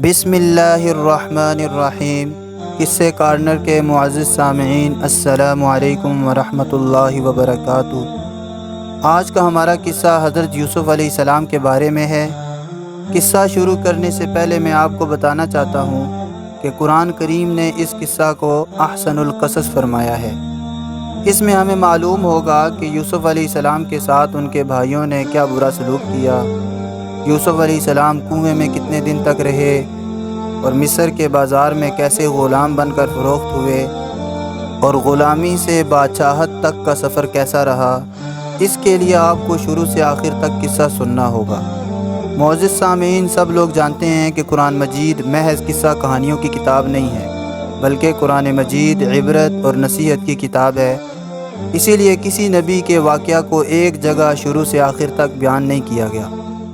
بسم اللہ الرحمن الرحیم۔ قصے کارنر کے معزز سامعین، السلام علیکم ورحمۃ اللہ وبرکاتہ۔ آج کا ہمارا قصہ حضرت یوسف علیہ السلام کے بارے میں ہے۔ قصہ شروع کرنے سے پہلے میں آپ کو بتانا چاہتا ہوں کہ قرآن کریم نے اس قصہ کو احسن القصص فرمایا ہے۔ اس میں ہمیں معلوم ہوگا کہ یوسف علیہ السلام کے ساتھ ان کے بھائیوں نے کیا برا سلوک کیا، یوسف علیہ السلام کنویں میں کتنے دن تک رہے، اور مصر کے بازار میں کیسے غلام بن کر فروخت ہوئے، اور غلامی سے بادشاہت تک کا سفر کیسا رہا۔ اس کے لیے آپ کو شروع سے آخر تک قصہ سننا ہوگا۔ معزز سامعین، سب لوگ جانتے ہیں کہ قرآن مجید محض قصہ کہانیوں کی کتاب نہیں ہے، بلکہ قرآن مجید عبرت اور نصیحت کی کتاب ہے۔ اسی لیے کسی نبی کے واقعہ کو ایک جگہ شروع سے آخر تک بیان نہیں کیا گیا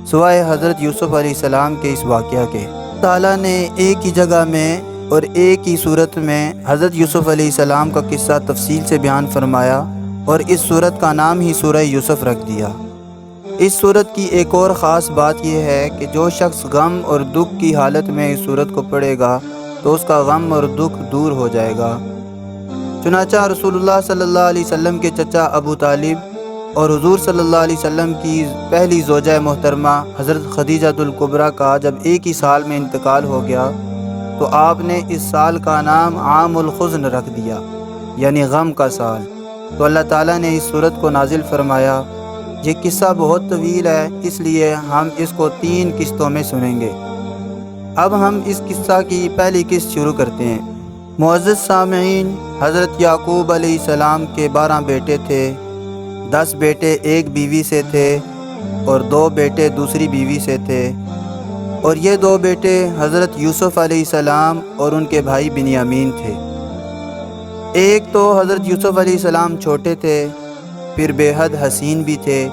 سوائے حضرت یوسف علیہ السلام کے اس واقعہ کے۔ تعالیٰ نے ایک ہی جگہ میں اور ایک ہی صورت میں حضرت یوسف علیہ السلام کا قصہ تفصیل سے بیان فرمایا، اور اس صورت کا نام ہی سورہ یوسف رکھ دیا۔ اس صورت کی ایک اور خاص بات یہ ہے کہ جو شخص غم اور دکھ کی حالت میں اس صورت کو پڑھے گا تو اس کا غم اور دکھ دور ہو جائے گا۔ چنانچہ رسول اللہ صلی اللہ علیہ وسلم کے چچا ابو طالب اور حضور صلی اللہ علیہ وسلم کی پہلی زوجہ محترمہ حضرت خدیجہ الکبریٰ کا جب ایک ہی سال میں انتقال ہو گیا تو آپ نے اس سال کا نام عام الحزن رکھ دیا، یعنی غم کا سال۔ تو اللہ تعالیٰ نے اس صورت کو نازل فرمایا۔ یہ قصہ بہت طویل ہے، اس لیے ہم اس کو 3 قسطوں میں سنیں گے۔ اب ہم اس قصہ کی پہلی قسط شروع کرتے ہیں۔ معزز سامعین، حضرت یعقوب علیہ السلام کے 12 بیٹے تھے۔ 10 بیٹے ایک بیوی سے تھے اور 2 بیٹے دوسری بیوی سے تھے، اور یہ 2 بیٹے حضرت یوسف علیہ السلام اور ان کے بھائی بنیامین تھے۔ ایک تو حضرت یوسف علیہ السلام چھوٹے تھے، پھر بے حد حسین بھی تھے،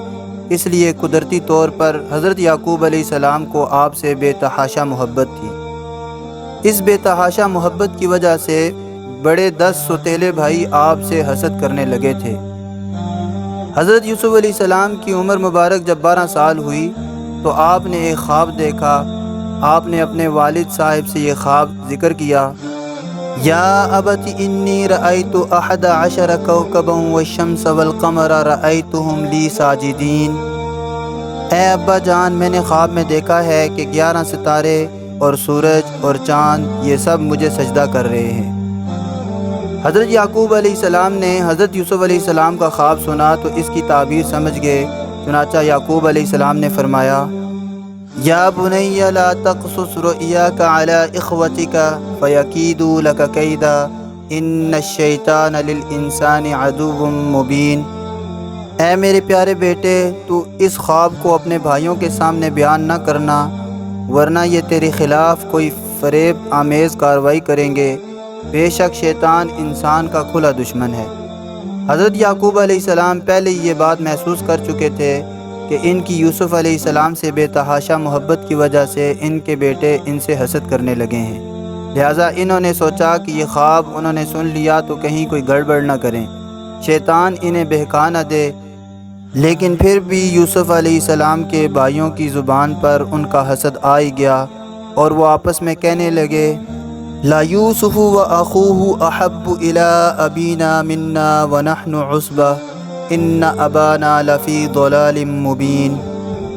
اس لیے قدرتی طور پر حضرت یعقوب علیہ السلام کو آپ سے بے تحاشا محبت تھی۔ اس بے تحاشا محبت کی وجہ سے بڑے 10 سوتیلے بھائی آپ سے حسد کرنے لگے تھے۔ حضرت یوسف علیہ السلام کی عمر مبارک جب 12 سال ہوئی تو آپ نے ایک خواب دیکھا۔ آپ نے اپنے والد صاحب سے یہ خواب ذکر کیا، یا ابت انی رأیت 11 کوکبا والشمس والقمر رأیتهم لی ساجدین۔ اے ابا جان، میں نے خواب میں دیکھا ہے کہ 11 ستارے اور سورج اور چاند یہ سب مجھے سجدہ کر رہے ہیں۔ حضرت یعقوب علیہ السلام نے حضرت یوسف علیہ السلام کا خواب سنا تو اس کی تعبیر سمجھ گئے۔ چنانچہ یعقوب علیہ السلام نے فرمایا، یا بنی لا تقصص رؤیاک علی اخوتک فیکیدوا لک کیدا ان الشیطان للانسان عدو مبین۔ اے میرے پیارے بیٹے، تو اس خواب کو اپنے بھائیوں کے سامنے بیان نہ کرنا، ورنہ یہ تیرے خلاف کوئی فریب آمیز کارروائی کریں گے۔ بے شک شیطان انسان کا کھلا دشمن ہے۔ حضرت یعقوب علیہ السلام پہلے یہ بات محسوس کر چکے تھے کہ ان کی یوسف علیہ السلام سے بے تحاشا محبت کی وجہ سے ان کے بیٹے ان سے حسد کرنے لگے ہیں، لہٰذا انہوں نے سوچا کہ یہ خواب انہوں نے سن لیا تو کہیں کوئی گڑبڑ نہ کریں، شیطان انہیں بہکا نہ دے۔ لیکن پھر بھی یوسف علیہ السلام کے بھائیوں کی زبان پر ان کا حسد آ ہی گیا، اور وہ آپس میں کہنے لگے، لا یوسف واخوہ احب الی ابینا منا ونحن عصبہ ان ابانا لفی ضلال مبین۔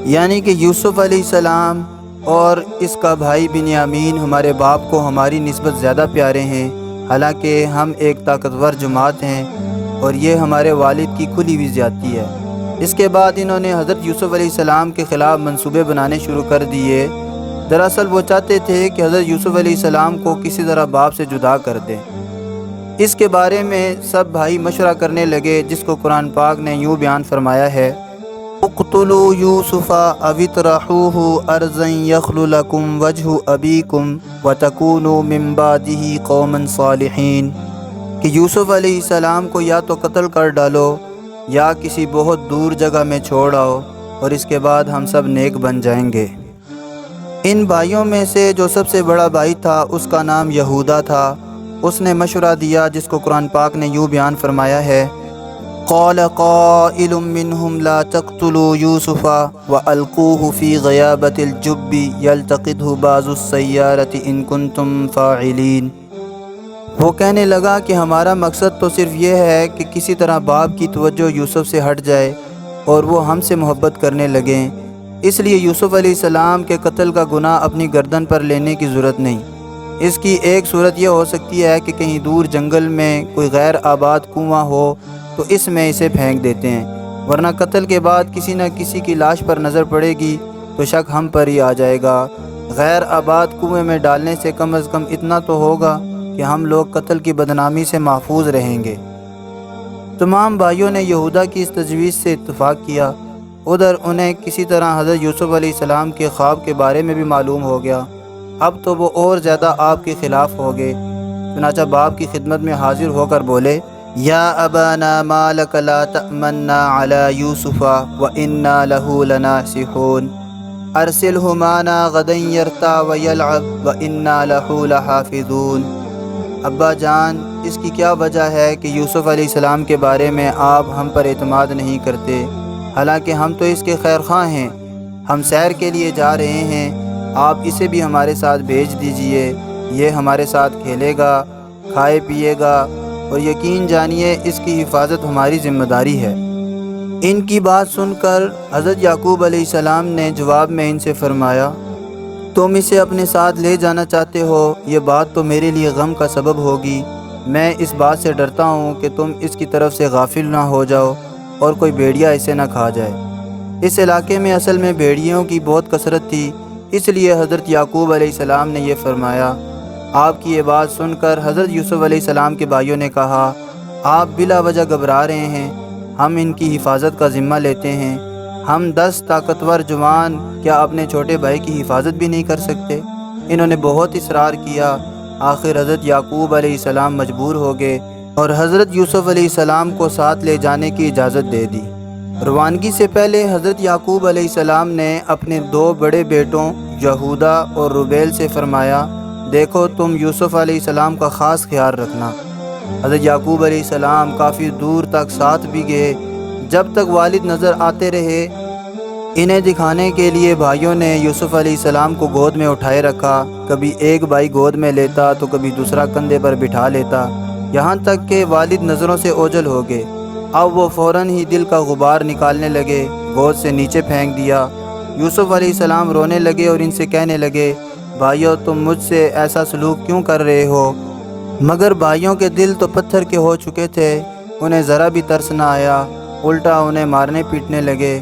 یعنی کہ یوسف علیہ السلام اور اس کا بھائی بنیامین ہمارے باپ کو ہماری نسبت زیادہ پیارے ہیں، حالانکہ ہم ایک طاقتور جماعت ہیں اور یہ ہمارے والد کی کھلی ہوئی زیادتی ہے۔ اس کے بعد انہوں نے حضرت یوسف علیہ السلام کے خلاف منصوبے بنانے شروع کر دیے۔ دراصل وہ چاہتے تھے کہ حضرت یوسف علیہ السلام کو کسی طرح باپ سے جدا کر دیں۔ اس کے بارے میں سب بھائی مشورہ کرنے لگے، جس کو قرآن پاک نے یوں بیان فرمایا ہے، اقتلوا یوسف او اطرحوہ ارضا یخل لکم وجہ ابیکم وتکونوا من بعدہ قوما صالحین، کہ یوسف علیہ السلام کو یا تو قتل کر ڈالو یا کسی بہت دور جگہ میں چھوڑ آؤ، اور اس کے بعد ہم سب نیک بن جائیں گے۔ ان بھائیوں میں سے جو سب سے بڑا بھائی تھا اس کا نام یہودا تھا۔ اس نے مشورہ دیا، جس کو قرآن پاک نے یوں بیان فرمایا ہے، قال قائل منهم لا تقتلوا يوسف وألقوه في غيابة الجب يلتقطه بعض السيارة إن كنتم فاعلين۔ وہ کہنے لگا کہ ہمارا مقصد تو صرف یہ ہے کہ کسی طرح باپ کی توجہ یوسف سے ہٹ جائے اور وہ ہم سے محبت کرنے لگیں، اس لیے یوسف علیہ السلام کے قتل کا گناہ اپنی گردن پر لینے کی ضرورت نہیں۔ اس کی ایک صورت یہ ہو سکتی ہے کہ کہیں دور جنگل میں کوئی غیر آباد کنواں ہو تو اس میں اسے پھینک دیتے ہیں، ورنہ قتل کے بعد کسی نہ کسی کی لاش پر نظر پڑے گی تو شک ہم پر ہی آ جائے گا۔ غیر آباد کنویں میں ڈالنے سے کم از کم اتنا تو ہوگا کہ ہم لوگ قتل کی بدنامی سے محفوظ رہیں گے۔ تمام بھائیوں نے یہودا کی اس تجویز سے اتفاق کیا۔ ادھر انہیں کسی طرح حضرت یوسف علیہ السلام کے خواب کے بارے میں بھی معلوم ہو گیا۔ اب تو وہ اور زیادہ آپ کے خلاف ہو گئے، چنانچہ باپ کی خدمت میں حاضر ہو کر بولے، یا ابانا ما لک لا تأمنا علی یوسف وإنا له لناصحون ارسلہ معنا غدا یرتع ویلعب وإنا له لحافظون۔ ابا جان، اس کی کیا وجہ ہے کہ یوسف علیہ السلام کے بارے میں آپ ہم پر اعتماد نہیں کرتے؟ حالانکہ ہم تو اس کے خیر خواہ ہیں، ہم سیر کے لیے جا رہے ہیں، آپ اسے بھی ہمارے ساتھ بھیج دیجئے، یہ ہمارے ساتھ کھیلے گا، کھائے پیے گا، اور یقین جانیے اس کی حفاظت ہماری ذمہ داری ہے۔ ان کی بات سن کر حضرت یعقوب علیہ السلام نے جواب میں ان سے فرمایا، تم اسے اپنے ساتھ لے جانا چاہتے ہو، یہ بات تو میرے لیے غم کا سبب ہوگی۔ میں اس بات سے ڈرتا ہوں کہ تم اس کی طرف سے غافل نہ ہو جاؤ اور کوئی بھیڑیا اسے نہ کھا جائے۔ اس علاقے میں اصل میں بھیڑیوں کی بہت کثرت تھی، اس لیے حضرت یعقوب علیہ السلام نے یہ فرمایا۔ آپ کی یہ بات سن کر حضرت یوسف علیہ السلام کے بھائیوں نے کہا، آپ بلا وجہ گھبرا رہے ہیں، ہم ان کی حفاظت کا ذمہ لیتے ہیں۔ ہم 10 طاقتور جوان کیا اپنے چھوٹے بھائی کی حفاظت بھی نہیں کر سکتے؟ انہوں نے بہت اصرار کیا۔ آخر حضرت یعقوب علیہ السلام مجبور ہو گئے اور حضرت یوسف علیہ السلام کو ساتھ لے جانے کی اجازت دے دی۔ روانگی سے پہلے حضرت یعقوب علیہ السلام نے اپنے 2 بڑے بیٹوں یہودا اور روبیل سے فرمایا، دیکھو تم یوسف علیہ السلام کا خاص خیال رکھنا۔ حضرت یعقوب علیہ السلام کافی دور تک ساتھ بھی گئے، جب تک والد نظر آتے رہے۔ انہیں دکھانے کے لیے بھائیوں نے یوسف علیہ السلام کو گود میں اٹھائے رکھا، کبھی ایک بھائی گود میں لیتا تو کبھی دوسرا کندھے پر بٹھا لیتا، یہاں تک کہ والد نظروں سے اوجھل ہو گئے۔ اب وہ فوراً ہی دل کا غبار نکالنے لگے، گود سے نیچے پھینک دیا۔ یوسف علیہ السلام رونے لگے اور ان سے کہنے لگے، بھائیو تم مجھ سے ایسا سلوک کیوں کر رہے ہو؟ مگر بھائیوں کے دل تو پتھر کے ہو چکے تھے، انہیں ذرا بھی ترس نہ آیا، الٹا انہیں مارنے پیٹنے لگے۔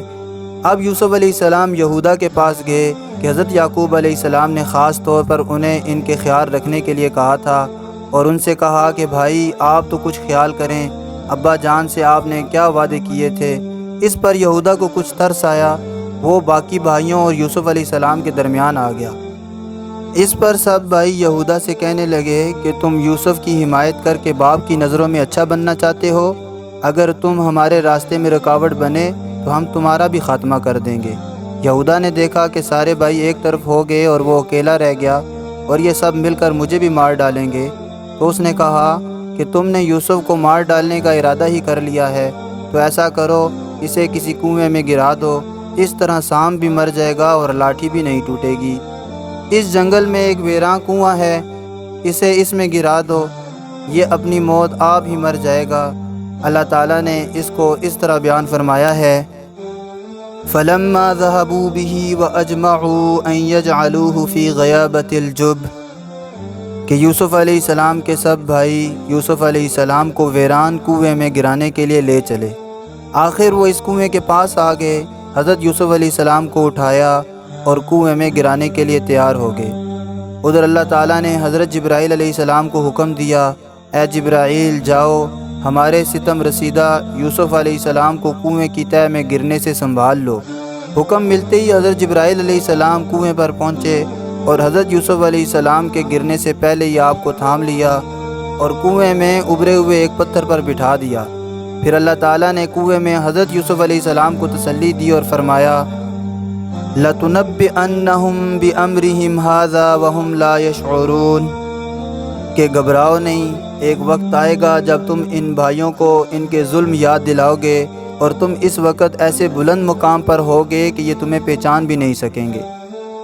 اب یوسف علیہ السلام یہودا کے پاس گئے کہ حضرت یعقوب علیہ السلام نے خاص طور پر انہیں ان کے خیال رکھنے کے لیے کہا تھا، اور ان سے کہا کہ بھائی آپ تو کچھ خیال کریں، ابا جان سے آپ نے کیا وعدے کیے تھے۔ اس پر یہودا کو کچھ ترس آیا، وہ باقی بھائیوں اور یوسف علیہ السلام کے درمیان آ گیا۔ اس پر سب بھائی یہودا سے کہنے لگے کہ تم یوسف کی حمایت کر کے باپ کی نظروں میں اچھا بننا چاہتے ہو، اگر تم ہمارے راستے میں رکاوٹ بنے تو ہم تمہارا بھی خاتمہ کر دیں گے۔ یہودا نے دیکھا کہ سارے بھائی ایک طرف ہو گئے اور وہ اکیلا رہ گیا اور یہ سب مل کر مجھے بھی مار ڈالیں گے، تو اس نے کہا کہ تم نے یوسف کو مار ڈالنے کا ارادہ ہی کر لیا ہے، تو ایسا کرو اسے کسی کنویں میں گرا دو، اس طرح سام بھی مر جائے گا اور لاٹھی بھی نہیں ٹوٹے گی۔ اس جنگل میں ایک ویراں کنواں ہے، اسے اس میں گرا دو، یہ اپنی موت آپ ہی مر جائے گا۔ اللہ تعالیٰ نے اس کو اس طرح بیان فرمایا ہے، فَلَمَّا ذَهَبُوا بِهِ وَأَجْمَعُوا أَن يَجْعَلُوهُ فِي غَيَابَةِ الْجُبِّ کہ یوسف علیہ السلام کے سب بھائی یوسف علیہ السلام کو ویران کنویں میں گرانے کے لیے لے چلے۔ آخر وہ اس کنویں کے پاس آ گئے، حضرت یوسف علیہ السلام کو اٹھایا اور کنویں میں گرانے کے لیے تیار ہو گئے۔ ادھر اللہ تعالیٰ نے حضرت جبرائیل علیہ السلام کو حکم دیا، اے جبرائیل جاؤ، ہمارے ستم رسیدہ یوسف علیہ السلام کو کنویں کی تہہ میں گرنے سے سنبھال لو۔ حکم ملتے ہی حضرت جبرائیل علیہ السلام کنویں پر پہنچے اور حضرت یوسف علیہ السلام کے گرنے سے پہلے ہی آپ کو تھام لیا اور کنویں میں ابھرے ہوئے ایک پتھر پر بٹھا دیا۔ پھر اللہ تعالیٰ نے کنویں میں حضرت یوسف علیہ السلام کو تسلی دی اور فرمایا، لَتُنَبِّئَنَّهُمْ بِأَمْرِهِمْ هَذَا وَهُمْ لَا يَشْعُرُونَ کہ گھبراؤ نہیں، ایک وقت آئے گا جب تم ان بھائیوں کو ان کے ظلم یاد دلاؤ گے اور تم اس وقت ایسے بلند مقام پر ہوگے کہ یہ تمہیں پہچان بھی نہیں سکیں گے۔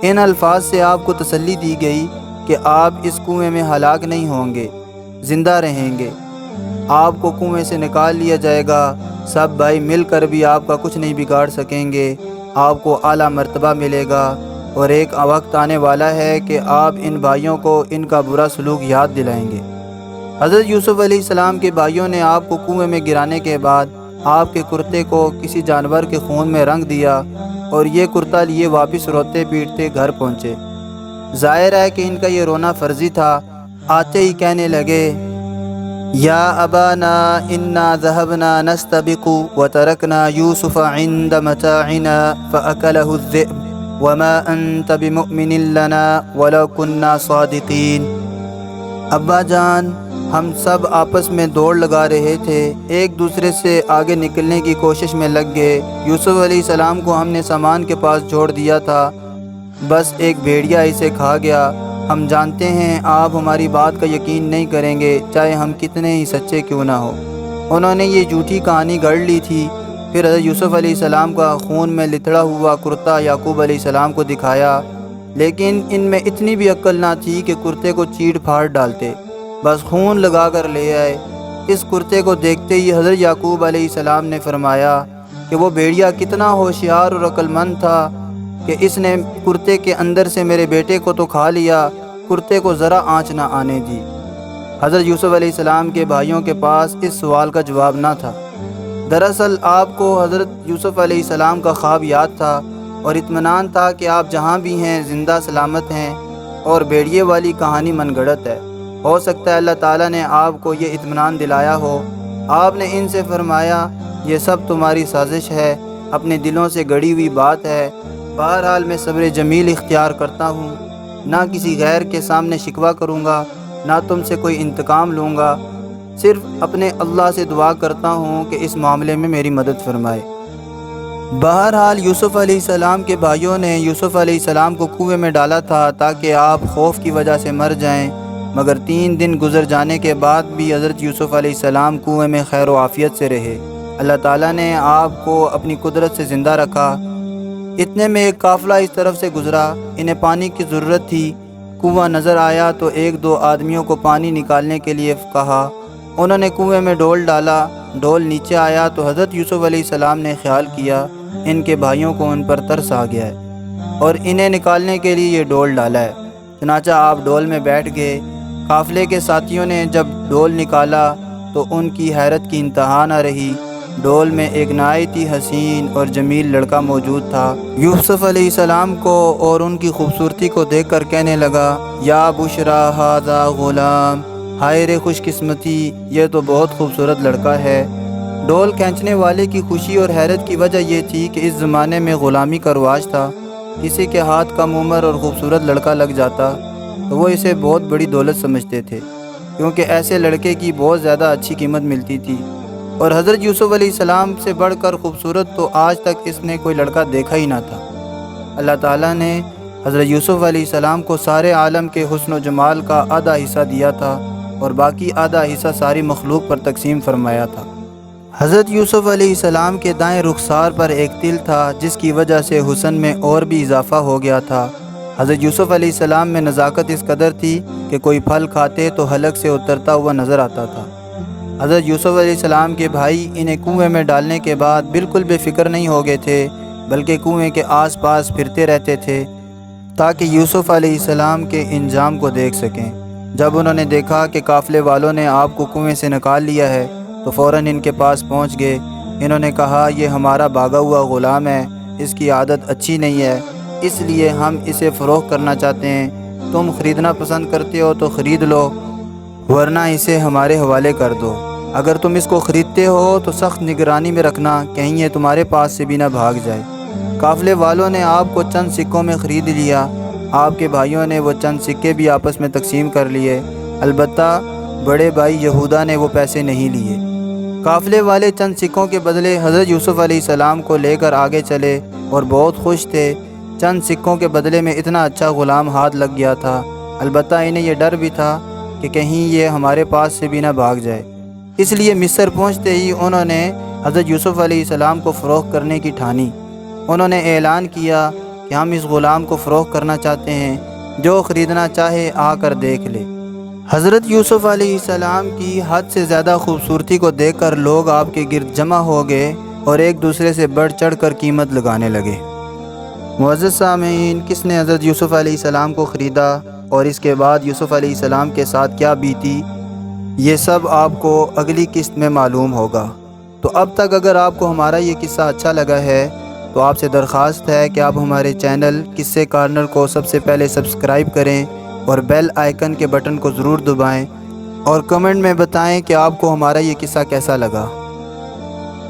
ان الفاظ سے آپ کو تسلی دی گئی کہ آپ اس کنویں میں ہلاک نہیں ہوں گے، زندہ رہیں گے۔ آپ کو کنویں سے نکال لیا جائے گا، سب بھائی مل کر بھی آپ کا کچھ نہیں بگاڑ سکیں گے، آپ کو اعلیٰ مرتبہ ملے گا، اور ایک وقت آنے والا ہے کہ آپ ان بھائیوں کو ان کا برا سلوک یاد دلائیں گے۔ حضرت یوسف علیہ السلام کے بھائیوں نے آپ کو کنویں میں گرانے کے بعد آپ کے کرتے کو کسی جانور کے خون میں رنگ دیا اور یہ کرتا لیے واپس روتے پیٹتے گھر پہنچے۔ ظاہر ہے کہ ان کا یہ رونا فرضی تھا۔ آتے ہی کہنے لگے، یا ابانا انا ذهبنا نستبق وترکنا یوسف عند متاعنا فاکلہ الذئب وما انت بمؤمن لنا ولو كنا صادقین۔ ابا جان، ہم سب آپس میں دوڑ لگا رہے تھے، ایک دوسرے سے آگے نکلنے کی کوشش میں لگ گئے۔ یوسف علیہ السلام کو ہم نے سامان کے پاس چھوڑ دیا تھا، بس ایک بھیڑیا اسے کھا گیا۔ ہم جانتے ہیں آپ ہماری بات کا یقین نہیں کریں گے، چاہے ہم کتنے ہی سچے کیوں نہ ہو۔ انہوں نے یہ جھوٹی کہانی گڑھ لی تھی۔ پھر حضرت یوسف علیہ السلام کا خون میں لتڑا ہوا کرتا یعقوب علیہ السلام کو دکھایا، لیکن ان میں اتنی بھی عقل نہ تھی کہ کرتے کو چیڑ پھاڑ ڈالتے، بس خون لگا کر لے آئے۔ اس کرتے کو دیکھتے ہی حضرت یعقوب علیہ السلام نے فرمایا کہ وہ بھیڑیا کتنا ہوشیار اور عقل مند تھا کہ اس نے کرتے کے اندر سے میرے بیٹے کو تو کھا لیا، کرتے کو ذرا آنچ نہ آنے دی۔ حضرت یوسف علیہ السلام کے بھائیوں کے پاس اس سوال کا جواب نہ تھا۔ دراصل آپ کو حضرت یوسف علیہ السلام کا خواب یاد تھا اور اطمینان تھا کہ آپ جہاں بھی ہیں زندہ سلامت ہیں، اور بھیڑیے والی کہانی من گھڑت ہے۔ ہو سکتا ہے اللہ تعالیٰ نے آپ کو یہ اطمینان دلایا ہو۔ آپ نے ان سے فرمایا، یہ سب تمہاری سازش ہے، اپنے دلوں سے گڑی ہوئی بات ہے۔ بہرحال میں صبر جمیل اختیار کرتا ہوں، نہ کسی غیر کے سامنے شکوہ کروں گا، نہ تم سے کوئی انتقام لوں گا، صرف اپنے اللہ سے دعا کرتا ہوں کہ اس معاملے میں میری مدد فرمائے۔ بہرحال یوسف علیہ السلام کے بھائیوں نے یوسف علیہ السلام کو کنویں میں ڈالا تھا تاکہ آپ خوف کی وجہ سے مر جائیں، مگر 3 دن گزر جانے کے بعد بھی حضرت یوسف علیہ السلام کنویں میں خیر و عافیت سے رہے۔ اللہ تعالیٰ نے آپ کو اپنی قدرت سے زندہ رکھا۔ اتنے میں ایک قافلہ اس طرف سے گزرا، انہیں پانی کی ضرورت تھی۔ کنواں نظر آیا تو 1-2 آدمیوں کو پانی نکالنے کے لیے کہا۔ انہوں نے کنویں میں ڈول ڈالا، ڈول نیچے آیا تو حضرت یوسف علیہ السلام نے خیال کیا ان کے بھائیوں کو ان پر ترس آ گیا ہے اور انہیں نکالنے کے لیے یہ ڈول ڈالا ہے، چنانچہ آپ ڈول میں بیٹھ گئے۔ قافلے کے ساتھیوں نے جب ڈول نکالا تو ان کی حیرت کی انتہا نہ رہی۔ ڈول میں ایک نہایت ہی حسین اور جمیل لڑکا موجود تھا۔ یوسف علیہ السلام کو اور ان کی خوبصورتی کو دیکھ کر کہنے لگا، یا بشرا ھذا غلام، ہائے رے خوش قسمتی، یہ تو بہت خوبصورت لڑکا ہے۔ ڈول کھینچنے والے کی خوشی اور حیرت کی وجہ یہ تھی کہ اس زمانے میں غلامی کا رواج تھا۔ کسی کے ہاتھ کم عمر اور خوبصورت لڑکا لگ جاتا تو وہ اسے بہت بڑی دولت سمجھتے تھے، کیونکہ ایسے لڑکے کی بہت زیادہ اچھی قیمت ملتی تھی، اور حضرت یوسف علیہ السلام سے بڑھ کر خوبصورت تو آج تک اس نے کوئی لڑکا دیکھا ہی نہ تھا۔ اللہ تعالیٰ نے حضرت یوسف علیہ السلام کو سارے عالم کے حسن و جمال کا آدھا حصہ دیا تھا اور باقی آدھا حصہ ساری مخلوق پر تقسیم فرمایا تھا۔ حضرت یوسف علیہ السلام کے دائیں رخسار پر ایک تل تھا جس کی وجہ سے حسن میں اور بھی اضافہ ہو گیا تھا۔ حضرت یوسف علیہ السلام میں نزاکت اس قدر تھی کہ کوئی پھل کھاتے تو حلق سے اترتا ہوا نظر آتا تھا۔ حضرت یوسف علیہ السلام کے بھائی انہیں کنویں میں ڈالنے کے بعد بالکل بے فکر نہیں ہو گئے تھے، بلکہ کنویں کے آس پاس پھرتے رہتے تھے تاکہ یوسف علیہ السلام کے انجام کو دیکھ سکیں۔ جب انہوں نے دیکھا کہ قافلے والوں نے آپ کو کنویں سے نکال لیا ہے تو فوراً ان کے پاس پہنچ گئے۔ انہوں نے کہا، یہ ہمارا بھاگا ہوا غلام ہے، اس کی عادت اچھی نہیں ہے، اس لیے ہم اسے فروخت کرنا چاہتے ہیں۔ تم خریدنا پسند کرتے ہو تو خرید لو، ورنہ اسے ہمارے حوالے کر دو۔ اگر تم اس کو خریدتے ہو تو سخت نگرانی میں رکھنا، کہیں یہ تمہارے پاس سے بھی نہ بھاگ جائے۔ قافلے والوں نے آپ کو چند سکوں میں خرید لیا۔ آپ کے بھائیوں نے وہ چند سکے بھی آپس میں تقسیم کر لیے، البتہ بڑے بھائی یہودا نے وہ پیسے نہیں لیے۔ قافلے والے چند سکوں کے بدلے حضرت یوسف علیہ السلام کو لے کر آگے چلے اور بہت خوش تھے۔ چند سکوں کے بدلے میں اتنا اچھا غلام ہاتھ لگ گیا تھا، البتہ انہیں یہ ڈر بھی تھا کہ کہیں یہ ہمارے پاس سے بھی نہ بھاگ جائے۔ اس لیے مصر پہنچتے ہی انہوں نے حضرت یوسف علیہ السلام کو فروخت کرنے کی ٹھانی۔ انہوں نے اعلان کیا کہ ہم اس غلام کو فروخت کرنا چاہتے ہیں، جو خریدنا چاہے آ کر دیکھ لے۔ حضرت یوسف علیہ السلام کی حد سے زیادہ خوبصورتی کو دیکھ کر لوگ آپ کے گرد جمع ہو گئے اور ایک دوسرے سے بڑھ چڑھ کر قیمت لگانے لگے۔ معزز سامعین، کس نے حضرت یوسف علیہ السلام کو خریدا اور اس کے بعد یوسف علیہ السلام کے ساتھ کیا بیتی، یہ سب آپ کو اگلی قسط میں معلوم ہوگا۔ تو اب تک اگر آپ کو ہمارا یہ قصہ اچھا لگا ہے تو آپ سے درخواست ہے کہ آپ ہمارے چینل قصے کارنر کو سب سے پہلے سبسکرائب کریں اور بیل آئیکن کے بٹن کو ضرور دبائیں اور کمنٹ میں بتائیں کہ آپ کو ہمارا یہ قصہ کیسا لگا۔